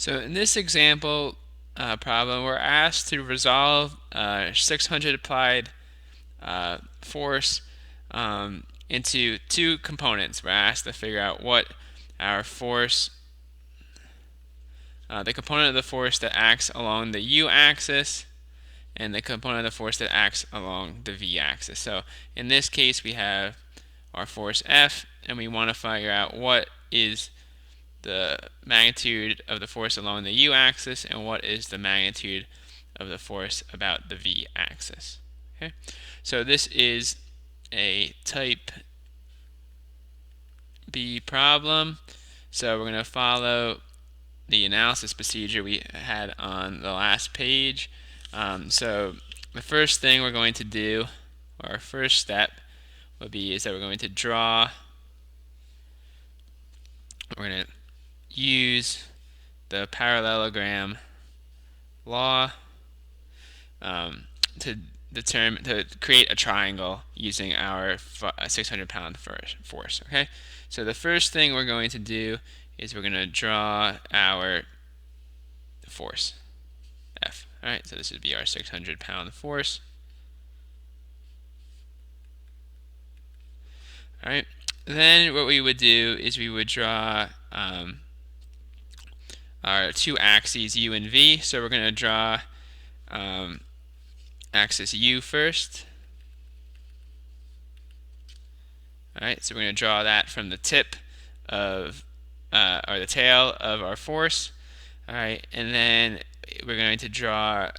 So in this example problem, we're asked to resolve 600 applied force into two components. We're asked to figure out what our force, the component of the force that acts along the u-axis, and the component of the force that acts along the v-axis. So in this case, we have our force F, and we want to figure out what is the magnitude of the force along the u-axis and what is the magnitude of the force about the v-axis. Okay, so this is a type B problem. So we're going to follow the analysis procedure we had on the last page. So the first thing we're going to do, or our first step, would be is that we're going to draw. We're going to use the parallelogram law to create a triangle using our 600-pound force. Okay, so the first thing we're going to do is we're going to draw our force F. All right, so this would be our 600-pound force. All right, then what we would do is we would draw our two axes u and v. So we're going to draw axis u first. All right, so we're going to draw that from the tip of or the tail of our force. All right, and then we're going to draw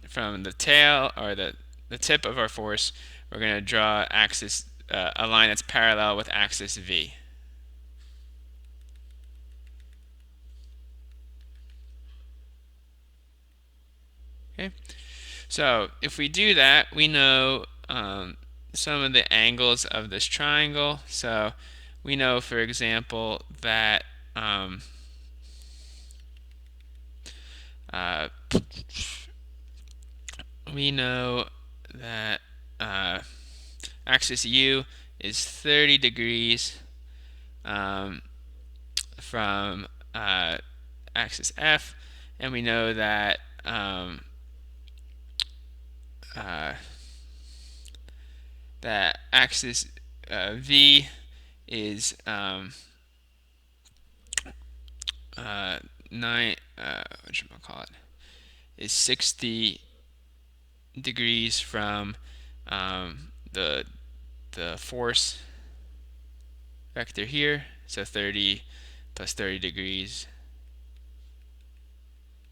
from the tail or the tip of our force. We're going to draw axis a line that's parallel with axis v. Okay, so if we do that, we know some of the angles of this triangle. So we know, for example, that axis u is 30 degrees from axis F, and we know that that axis V is 60 degrees from the force vector here. So 30 plus 30 degrees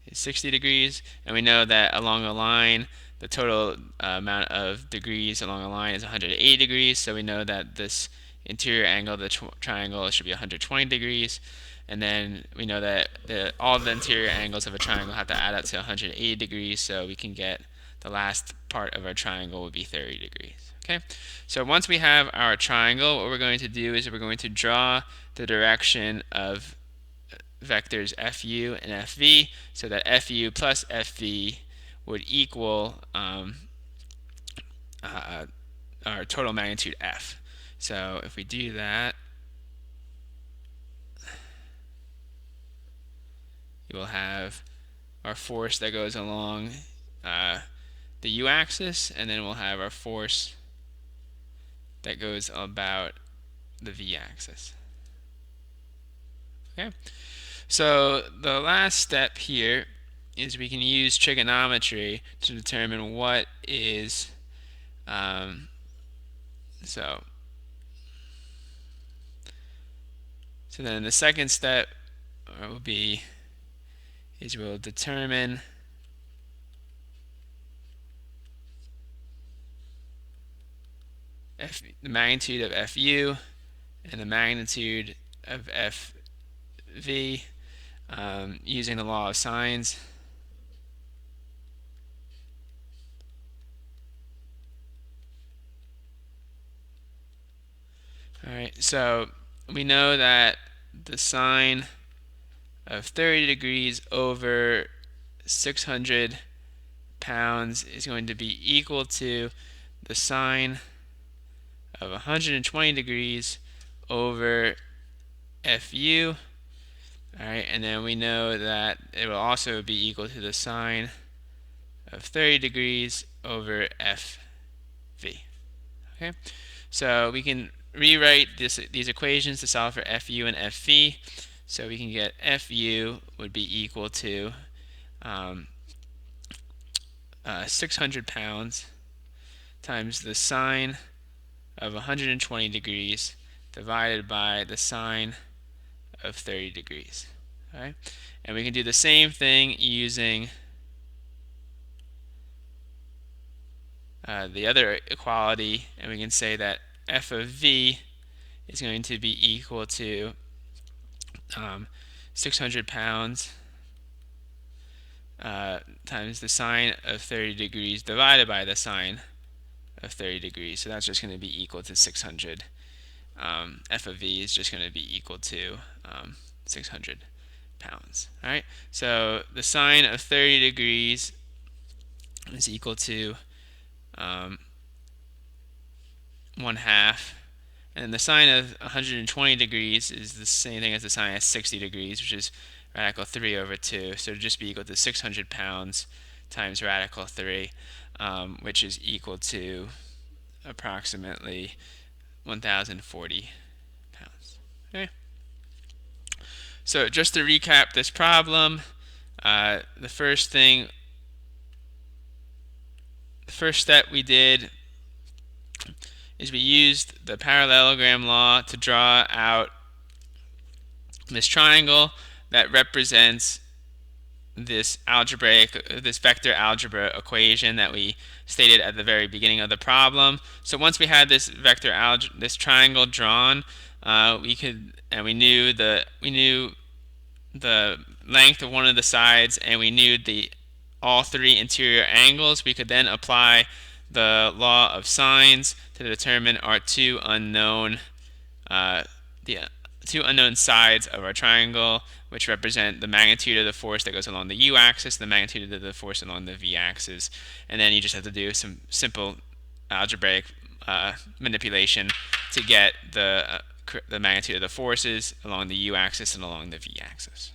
is 60 degrees, and we know that along a line the total amount of degrees along a line is 180 degrees, so we know that this interior angle of the triangle should be 120 degrees, and then we know that all the interior angles of a triangle have to add up to 180 degrees, so we can get the last part of our triangle would be 30 degrees. Okay, so once we have our triangle, what we're going to do is we're going to draw the direction of vectors fu and fv, so that fu plus fv would equal our total magnitude f. So if we do that, you will have our force that goes along the u-axis, and then we'll have our force that goes about the v-axis. Okay, so the last step here is we can use trigonometry to determine what is so then the second step will be is we'll determine the magnitude of fu and the magnitude of fv using the law of sines. Alright, so we know that the sine of 30 degrees over 600 pounds is going to be equal to the sine of 120 degrees over fu. All right, and then we know that it will also be equal to the sine of 30 degrees over FV. Okay, so we can rewrite these equations to solve for FU and FV. So we can get FU would be equal to 600 pounds times the sine of 120 degrees divided by the sine of 30 degrees. All right, and we can do the same thing using the other equality, and we can say that f of v is going to be equal to 600 pounds times the sine of 30 degrees divided by the sine of 30 degrees. So that's just going to be equal to 600. F of v is just going to be equal to 600 pounds. All right. So the sine of 30 degrees is equal to 1/2, and the sine of 120 degrees is the same thing as the sine of 60 degrees, which is radical 3 over 2. So it would just be equal to 600 pounds times radical 3, which is equal to approximately 1,040 pounds. Okay. So just to recap this problem, the first step we did is we used the parallelogram law to draw out this triangle that represents this vector algebra equation that we stated at the very beginning of the problem. So once we had this this triangle drawn, we knew the length of one of the sides, and we knew all three interior angles. We could then apply the law of sines to determine our two unknown sides of our triangle, which represent the magnitude of the force that goes along the u-axis, the magnitude of the force along the v-axis, and then you just have to do some simple algebraic manipulation to get the magnitude of the forces along the u-axis and along the v-axis.